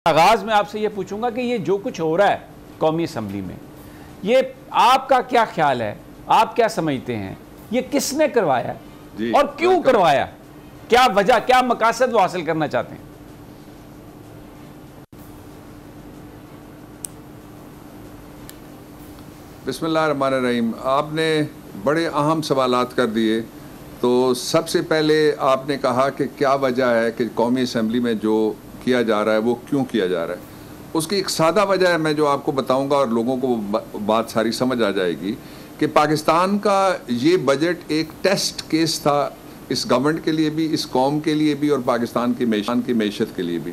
आगाज में आपसे ये पूछूंगा कि ये जो कुछ हो रहा है कौमी असम्बली में, ये आपका क्या ख्याल है, आप क्या समझते हैं, ये किसने करवाया और क्यों करवाया, क्या वजह, क्या मकासद वो हासिल करना चाहते हैं? बिस्मिल्लाहिर्रहमानिर्रहीम। आपने बड़े अहम सवालात कर दिए। तो सबसे पहले आपने कहा कि क्या वजह है कि कौमी असम्बली में जो किया जा रहा है वो क्यों किया जा रहा है। उसकी एक सादा वजह है, मैं जो आपको बताऊंगा और लोगों को बात सारी समझ आ जाएगी कि पाकिस्तान का ये बजट एक टेस्ट केस था इस गवर्नमेंट के लिए भी, इस कौम के लिए भी और पाकिस्तान की मैशत के लिए भी।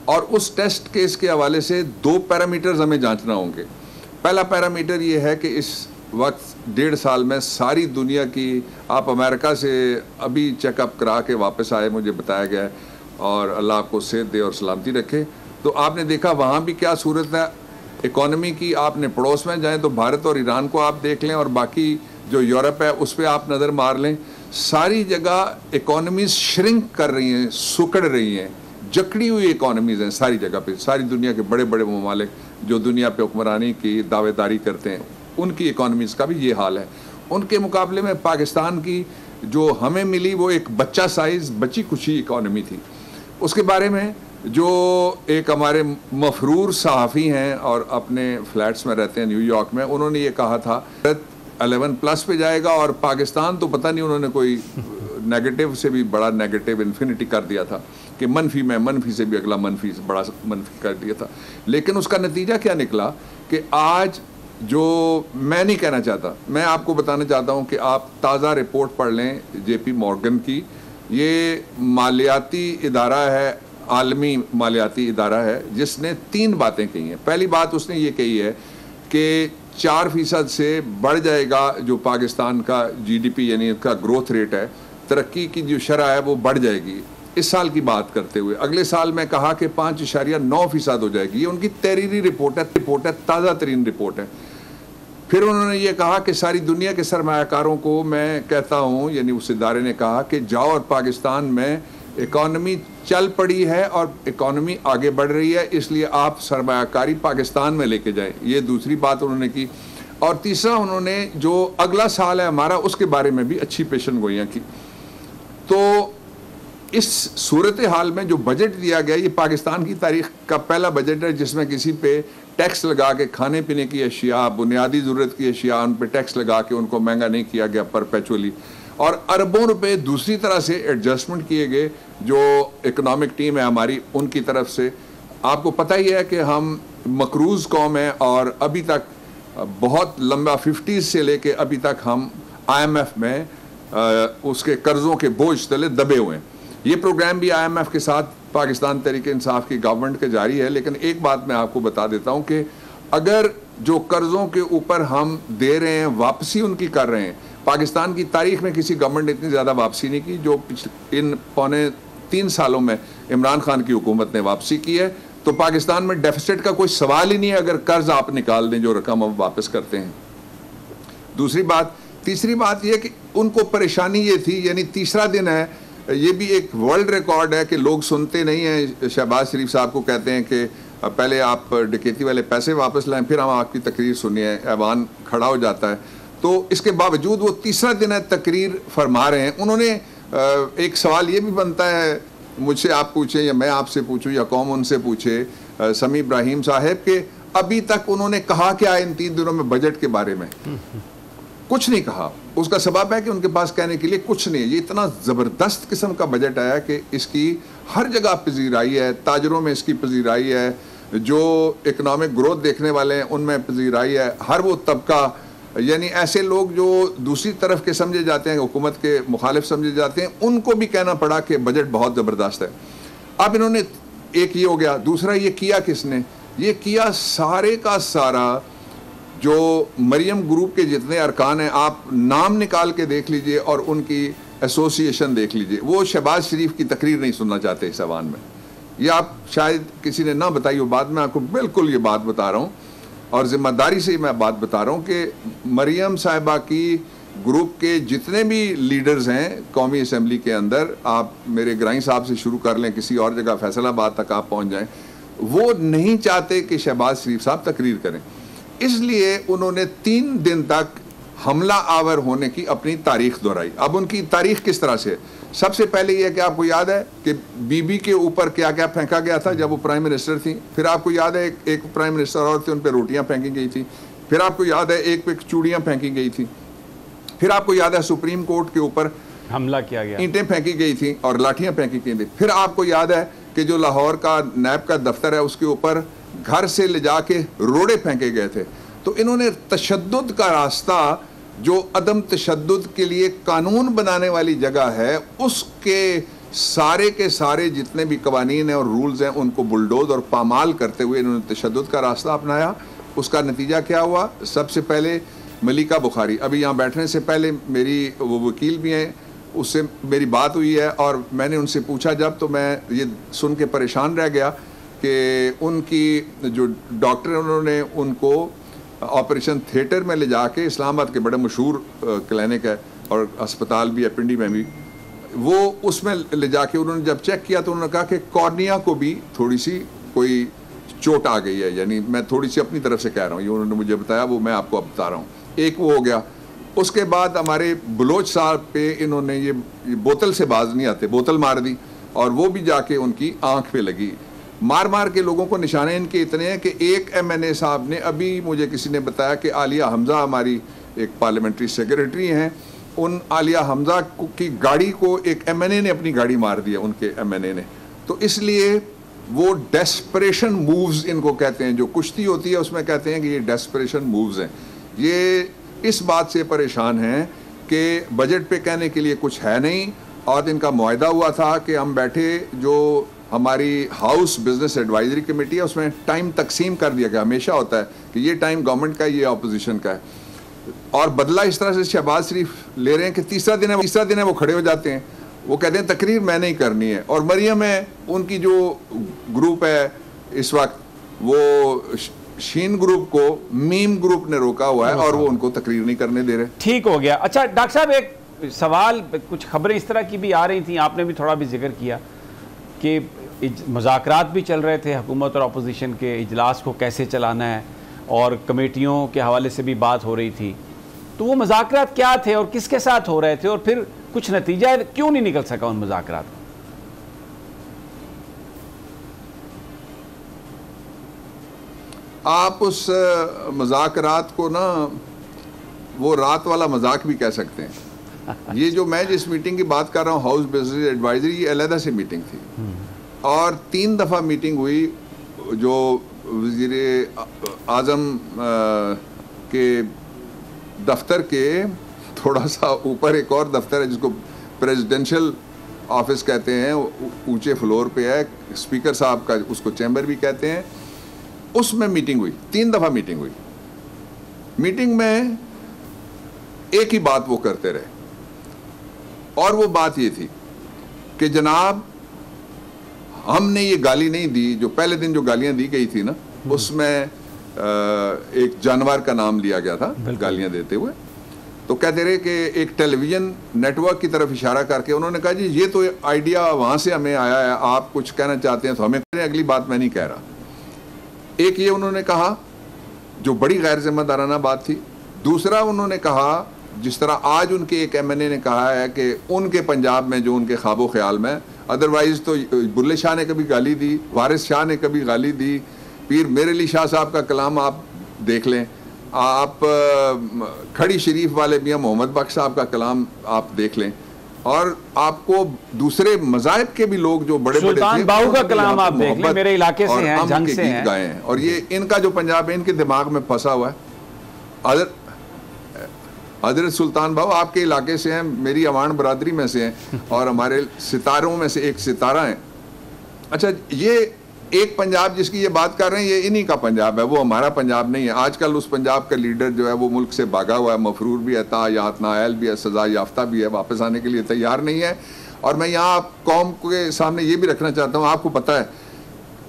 और उस टेस्ट केस के हवाले से दो पैरामीटर्स हमें जांचना होंगे। पहला पैरामीटर ये है कि इस वक्त 1.5 साल में सारी दुनिया की, आप अमेरिका से अभी चेकअप करा के वापस आए, मुझे बताया गया है, और अल्लाह आपको सेहत दे और सलामती रखे। तो आपने देखा वहाँ भी क्या सूरत है इकॉनमी की। आपने पड़ोस में जाएं तो भारत और ईरान को आप देख लें और बाकी जो यूरोप है उस पर आप नज़र मार लें। सारी जगह इकॉनमीज श्रिंक कर रही हैं, सुकड़ रही हैं, जकड़ी हुई इकॉनमीज़ हैं सारी जगह पे। सारी दुनिया के बड़े बड़े ममालिक जो दुनिया पे हुक्मरानी की दावेदारी करते हैं उनकी इकॉनमीज़ का भी ये हाल है। उनके मुकाबले में पाकिस्तान की जो हमें मिली वो एक बच्चा साइज़, बची कुची इकॉनमी थी। उसके बारे में जो एक हमारे मफरूर सहाफ़ी हैं और अपने फ्लैट्स में रहते हैं न्यूयॉर्क में, उन्होंने ये कहा था 11+ पे जाएगा और पाकिस्तान तो पता नहीं, उन्होंने कोई नेगेटिव से भी बड़ा नेगेटिव इन्फिनिटी कर दिया था कि मनफी में, मनफी से भी अगला मनफी से बड़ा मनफी कर दिया था। लेकिन उसका नतीजा क्या निकला कि आज जो मैं नहीं कहना चाहता, मैं आपको बताना चाहता हूँ कि आप ताज़ा रिपोर्ट पढ़ लें JP मॉर्गन की। ये मालियाती इदारा है, आलमी मालियाती इदारा है, जिसने 3 बातें कही हैं। पहली बात उसने ये कही है कि 4% से बढ़ जाएगा जो पाकिस्तान का GDP यानी इसका ग्रोथ रेट है, तरक्की की जो शरह है वो बढ़ जाएगी इस साल की बात करते हुए। अगले साल में कहा कि 5.9% हो जाएगी। ये उनकी तहरीरी रिपोर्ट है, ताज़ा तरीन रिपोर्ट है। फिर उन्होंने ये कहा कि सारी दुनिया के सरमायाकारों को मैं कहता हूँ, यानी उस इदारे ने कहा कि जाओ और पाकिस्तान में इकॉनमी चल पड़ी है और इकॉनमी आगे बढ़ रही है, इसलिए आप सरमायाकारी पाकिस्तान में लेके जाएं। ये दूसरी बात उन्होंने की। और तीसरा, उन्होंने जो अगला साल है हमारा उसके बारे में भी अच्छी पेशन गोइयाँ की। तो इस सूरत हाल में जो बजट दिया गया, ये पाकिस्तान की तारीख का पहला बजट है जिसमें किसी पे टैक्स लगा के खाने पीने की अशिया, बुनियादी ज़रूरत की अशिया, उन पर टैक्स लगा के उनको महंगा नहीं किया गया परपेचुअली। और अरबों रुपए दूसरी तरह से एडजस्टमेंट किए गए जो इकोनॉमिक टीम है हमारी उनकी तरफ से। आपको पता ही है कि हम मकरूज़ कौम है और अभी तक बहुत लंबा 50s से लेके अभी तक हम IMF में उसके कर्ज़ों के बोझ तले दबे हुए हैं। ये प्रोग्राम भी IMF के साथ पाकिस्तान तहरीक इंसाफ की गवर्नमेंट के जारी है। लेकिन एक बात मैं आपको बता देता हूँ कि अगर जो कर्ज़ों के ऊपर हम दे रहे हैं वापसी उनकी कर रहे हैं, पाकिस्तान की तारीख में किसी गवर्नमेंट ने इतनी ज़्यादा वापसी नहीं की जो इन 3.25 सालों में इमरान खान की हुकूमत ने वापसी की है। तो पाकिस्तान में डेफिसिट का कोई सवाल ही नहीं है अगर कर्ज़ आप निकाल दें जो रकम हम वापस करते हैं। तीसरी बात यह कि उनको परेशानी ये थी, यानी तीसरा दिन है, ये भी एक वर्ल्ड रिकॉर्ड है कि लोग सुनते नहीं हैं। शहबाज शरीफ साहब को कहते हैं कि पहले आप डकैती वाले पैसे वापस लाएं फिर हम आपकी तकरीर सुनिए, ऐवान खड़ा हो जाता है। तो इसके बावजूद वो तीसरा दिन है तकरीर फरमा रहे हैं। उन्होंने एक सवाल ये भी बनता है, मुझसे आप पूछें या मैं आपसे पूछूं या कौम उनसे पूछे, समी इब्राहिम साहब के अभी तक उन्होंने कहा क्या इन 3 दिनों में बजट के बारे में? कुछ नहीं कहा। उसका सबब है कि उनके पास कहने के लिए कुछ नहीं है। ये इतना ज़बरदस्त किस्म का बजट आया कि इसकी हर जगह पजीराई है, ताजरों में इसकी पजीराई है, जो इकनॉमिक ग्रोथ देखने वाले हैं उनमें पजीराई है। हर वो तबका, यानी ऐसे लोग जो दूसरी तरफ के समझे जाते हैं, हुकूमत के मुखालिफ समझे जाते हैं, उनको भी कहना पड़ा कि बजट बहुत ज़बरदस्त है। अब इन्होंने, एक ये हो गया, दूसरा ये किया किसने? ये किया सारे का सारा जो मरियम ग्रुप के जितने अरकान हैं, आप नाम निकाल के देख लीजिए और उनकी एसोसिएशन देख लीजिए। वो शहबाज शरीफ की तकरीर नहीं सुनना चाहते इस ऐवान में। ये आप शायद किसी ने ना बताई हो बात, मैं आपको बिल्कुल ये बात बता रहा हूँ और ज़िम्मेदारी से मैं बात बता रहा हूँ कि मरियम साहिबा की ग्रुप के जितने भी लीडर्स हैं कौमी असम्बली के अंदर, आप मेरे ग्राई साहब से शुरू कर लें, किसी और जगह फैसलाबाद तक आप पहुँच जाएँ, वो नहीं चाहते कि शहबाज शरीफ साहब तकरीर करें, इसलिए उन्होंने 3 दिन तक हमला आवर होने की अपनी तारीख दोहराई। अब उनकी तारीख किस तरह से है? सबसे पहले यह कि आपको याद है कि बीबी के ऊपर क्या क्या फेंका गया था जब वो प्राइम मिनिस्टर थी। फिर आपको याद है एक प्राइम मिनिस्टर और थे, उन पर रोटियां फेंकी गई थी। फिर आपको याद है एक पे चूड़ियां फेंकी गई थी। फिर आपको याद है सुप्रीम कोर्ट के ऊपर हमला किया गया, ईंटें फेंकी गई थी और लाठियां फेंकी गई थी। फिर आपको याद है कि जो लाहौर का नैब का दफ्तर है उसके ऊपर घर से ले जाके रोड़े फेंके गए थे। तो इन्होंने तशद्दुद का रास्ता, जो अदम तशद्दुद के लिए कानून बनाने वाली जगह है, उसके सारे के सारे जितने भी कवानीन हैं और रूल्स हैं उनको बुलडोज और पामाल करते हुए इन्होंने तशद्दुद का रास्ता अपनाया। उसका नतीजा क्या हुआ? सबसे पहले मलिका बुखारी, अभी यहाँ बैठने से पहले मेरी वो वकील भी हैं, उससे मेरी बात हुई है और मैंने उनसे पूछा जब, तो मैं ये सुन के परेशान रह गया कि उनकी जो डॉक्टर हैं उन्होंने उनको ऑपरेशन थिएटर में ले जाके, इस्लामाबाद के बड़े मशहूर क्लिनिक है और अस्पताल भी है पिंडी में भी, वो उसमें ले जाके उन्होंने जब चेक किया तो उन्होंने कहा कि कॉर्निया को भी थोड़ी सी कोई चोट आ गई है। यानी मैं थोड़ी सी अपनी तरफ से कह रहा हूँ, ये उन्होंने मुझे बताया, वो मैं आपको अब बता रहा हूँ। एक वो हो गया। उसके बाद हमारे बलोच साहब पे इन्होंने ये बोतल से बाज नहीं आते, बोतल मार दी और वो भी जाके उनकी आंख पे लगी। मार मार के लोगों को निशाने इनके इतने हैं कि एक MNA साहब ने, अभी मुझे किसी ने बताया कि आलिया हमजा हमारी एक पार्लियामेंट्री सेक्रेटरी हैं, उन आलिया हमजा की गाड़ी को एक MNA ने अपनी गाड़ी मार दी है, उनके MNA ने। तो इसलिए वो डेस्परेशन मूव्स इनको कहते हैं, जो कुश्ती होती है उसमें कहते हैं कि ये डेस्परेशन मूव्स हैं। ये इस बात से परेशान हैं कि बजट पे कहने के लिए कुछ है नहीं, और इनका मुआहदा हुआ था कि हम बैठे, जो हमारी हाउस बिजनेस एडवाइजरी कमेटी है उसमें टाइम तकसीम कर दिया गया। हमेशा होता है कि ये टाइम गवर्नमेंट का है, ये अपोजिशन का है, और बदला इस तरह से शहबाज शरीफ ले रहे हैं कि तीसरा दिन है वो खड़े हो जाते हैं, वो कहते हैं तकरीर मैंने ही करनी है। और मरियम है, उनकी जो ग्रुप है इस वक्त, वो शीन ग्रुप को मीम ग्रुप ने रोका हुआ है और वो उनको तकरीर नहीं करने दे रहे। ठीक हो गया। अच्छा डॉक्टर साहब, एक सवाल, कुछ खबरें इस तरह की भी आ रही थी, आपने भी थोड़ा भी जिक्र किया कि मुज़ाकरात भी चल रहे थे हुकूमत और अपोजिशन के, इजलास को कैसे चलाना है, और कमेटियों के हवाले से भी बात हो रही थी। तो वो मुज़ाकरात क्या थे और किसके साथ हो रहे थे, और फिर कुछ नतीजा क्यों नहीं निकल सका उन मुज़ाकरात का? आप उस मजाकरात को ना वो रात वाला मजाक भी कह सकते हैं। ये जो मैं जिस मीटिंग की बात कर रहा हूँ, हाउस बिजनेस एडवाइजरी, ये अलहदा से मीटिंग थी और 3 दफ़ा मीटिंग हुई। जो वज़ीर आज़म के दफ्तर के थोड़ा सा ऊपर एक और दफ्तर है जिसको प्रेसिडेंशियल ऑफिस कहते हैं, ऊंचे फ्लोर पे है, स्पीकर साहब का उसको चैम्बर भी कहते हैं, उसमें मीटिंग हुई। 3 दफ़ा मीटिंग हुई। मीटिंग में एक ही बात वो करते रहे, और वो बात ये थी कि जनाब हमने ये गाली नहीं दी, जो पहले दिन जो गालियां दी गई थी ना, उसमें एक जानवर का नाम लिया गया था गालियां देते हुए। तो कहते रहे कि एक टेलीविज़न नेटवर्क की तरफ इशारा करके उन्होंने कहा जी ये तो आइडिया वहाँ से हमें आया है, आप कुछ कहना चाहते हैं तो हमें करें, अगली बात मैं नहीं कह रहा। एक ये उन्होंने कहा जो बड़ी गैर जिम्मेदाराना बात थी। दूसरा उन्होंने कहा, जिस तरह आज उनके एक MNA ने कहा है कि उनके पंजाब में जो उनके ख्वाबो ख्याल में, अदरवाइज़ तो बुल्ले शाह ने कभी गाली दी, वारिस शाह ने कभी गाली दी, पीर मेर अली शाह साहब का कलाम आप देख लें, आप खड़ी शरीफ वाले मियाँ मोहम्मद बख्श साहब का कलाम आप देख लें, और आपको दूसरे मज़ाहिब के भी लोग जो बड़े बड़े सुल्तान बाहू का कलाम आप देख लें, मेरे इलाके से हैं, जंग से हैं, गाए हैं। और ये इनका जो पंजाब है इनके दिमाग में फंसा हुआ है। हजरत सुल्तान बाहू आपके इलाके से हैं, मेरी अवान बरादरी में से हैं और हमारे सितारों में से एक सितारा हैं। अच्छा, ये एक पंजाब जिसकी ये बात कर रहे हैं, ये इन्हीं का पंजाब है, वो हमारा पंजाब नहीं है। आजकल उस पंजाब का लीडर जो है वो मुल्क से भागा हुआ है, मफरूर भी है, तायात नायल भी है, सजा याफ्ता भी है, वापस आने के लिए तैयार नहीं है। और मैं यहाँ कौम के सामने ये भी रखना चाहता हूँ, आपको पता है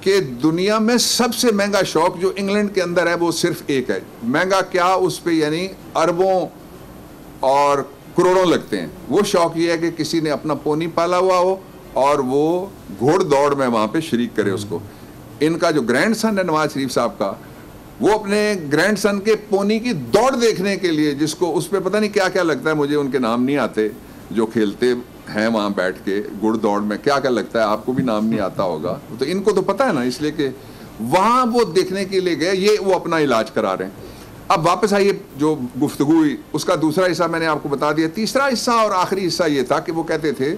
कि दुनिया में सबसे महंगा शौक जो इंग्लैंड के अंदर है वो सिर्फ एक है। महंगा क्या, उस पर यानी अरबों और करोड़ों लगते हैं। वो शौक ये है कि किसी ने अपना पोनी पाला हुआ हो और वो घोड़ दौड़ में वहाँ पे शरीक करे उसको। इनका जो ग्रैंडसन है नवाज शरीफ साहब का, वो अपने ग्रैंडसन के पोनी की दौड़ देखने के लिए, जिसको उस पर पता नहीं क्या क्या लगता है, मुझे उनके नाम नहीं आते, जो खेलते हैं वहाँ बैठ के गुड़ दौड़ में, क्या क्या लगता है, आपको भी नाम नहीं आता होगा, तो इनको तो पता है ना, इसलिए कि वहाँ वो देखने के लिए गए, ये वो अपना इलाज करा रहे हैं। अब वापस आइए, जो गुफ्तगू हुई उसका दूसरा हिस्सा मैंने आपको बता दिया। तीसरा हिस्सा और आखिरी हिस्सा ये था कि वो कहते थे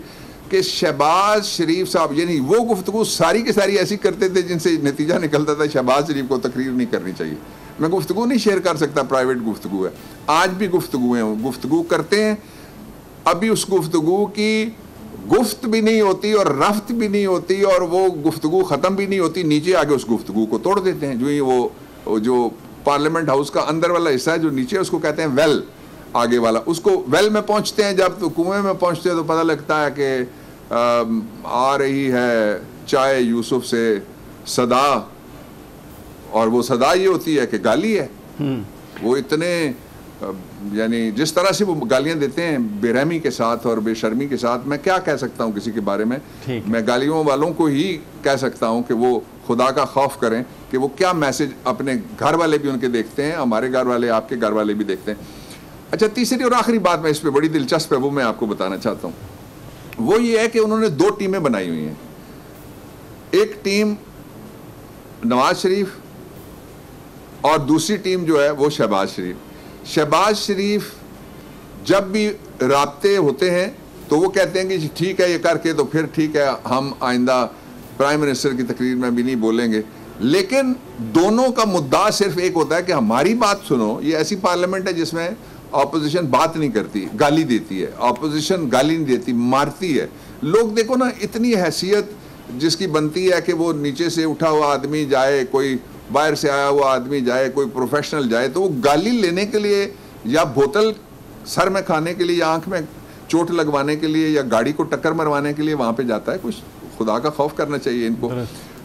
कि शहबाज शरीफ साहब, यानी वो गुफ्तगू सारी की सारी ऐसी करते थे जिनसे नतीजा निकलता था शहबाज शरीफ को तकरीर नहीं करनी चाहिए। मैं गुफ्तगू नहीं शेयर कर सकता, प्राइवेट गुफ्तगू है, आज भी गुफ्तगू हैं, गुफ्तगू करते हैं, अभी उस गुफ्तगू की गुफ्त भी नहीं होती और रफ्त भी नहीं होती और वो गुफ्तगू ख़त्म भी नहीं होती, नीचे आगे उस गुफ्तगू को तोड़ देते हैं। जो ही वो जो पार्लियामेंट हाउस का अंदर वाला हिस्सा है जो नीचे, उसको कहते हैं वेल, आगे वाला, उसको वेल में पहुंचते हैं, जब तो कुएं में पहुंचते हैं तो पता लगता है कि आ रही है चाय यूसुफ से सदा, और वो सदा ये होती है कि गाली है। वो इतने यानी जिस तरह से वो गालियां देते हैं बेरहमी के साथ और बेशर्मी के साथ, मैं क्या कह सकता हूँ किसी के बारे में, मैं गालियों वालों को ही कह सकता हूँ कि वो खुदा का खौफ करें कि वो क्या मैसेज अपने घर वाले भी उनके देखते हैं, हमारे घर वाले, आपके घर वाले भी देखते हैं। अच्छा, तीसरी और आखिरी बात मैं इस पर बड़ी दिलचस्प है, वो मैं आपको बताना चाहता हूँ, वो ये है कि उन्होंने 2 टीमें बनाई हुई हैं। एक टीम नवाज शरीफ और दूसरी टीम जो है वो शहबाज शरीफ। शहबाज शरीफ जब भी राब्ते होते हैं तो वो कहते हैं कि ठीक है ये करके, तो फिर ठीक है, हम आइंदा प्राइम मिनिस्टर की तकरीर में भी नहीं बोलेंगे। लेकिन दोनों का मुद्दा सिर्फ एक होता है कि हमारी बात सुनो। ये ऐसी पार्लियामेंट है जिसमें ऑपोजिशन बात नहीं करती, गाली देती है, ऑपोजिशन गाली नहीं देती, मारती है। लोग देखो ना, इतनी हैसियत जिसकी बनती है कि वो नीचे से उठा हुआ आदमी जाए, कोई बाहर से आया हुआ आदमी जाए, कोई प्रोफेशनल जाए, तो वो गाली लेने के लिए या बोतल सर में खाने के लिए या आंख में चोट लगवाने के लिए या गाड़ी को टक्कर मरवाने के लिए वहां पे जाता है। कुछ खुदा का खौफ करना चाहिए इनको।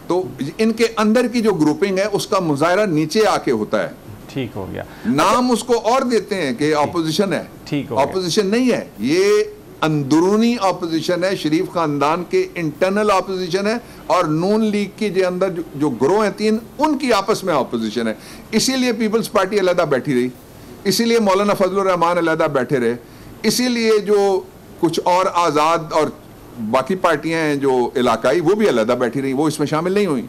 तो इनके अंदर की जो ग्रुपिंग है उसका मुजाहरा नीचे आके होता है। ठीक हो गया। नाम उसको और देते हैं कि ऑपोजिशन है, ठीक हो ऑपोजिशन नहीं है, ये अंदरूनी ऑपोजिशन है, शरीफ खानदान के इंटरनल ऑपोजिशन है, और नून लीग के जो अंदर जो ग्रोह हैं 3, उनकी आपस में ऑपोजिशन है। इसीलिए पीपल्स पार्टी अलहदा बैठी रही, इसीलिए मौलाना फजलुर रहमान अलहदा बैठे रहे, इसीलिए जो कुछ और आज़ाद और बाकी पार्टियां हैं जो इलाकाई, वो भी अलहदा बैठी रही, वो इसमें शामिल नहीं हुई।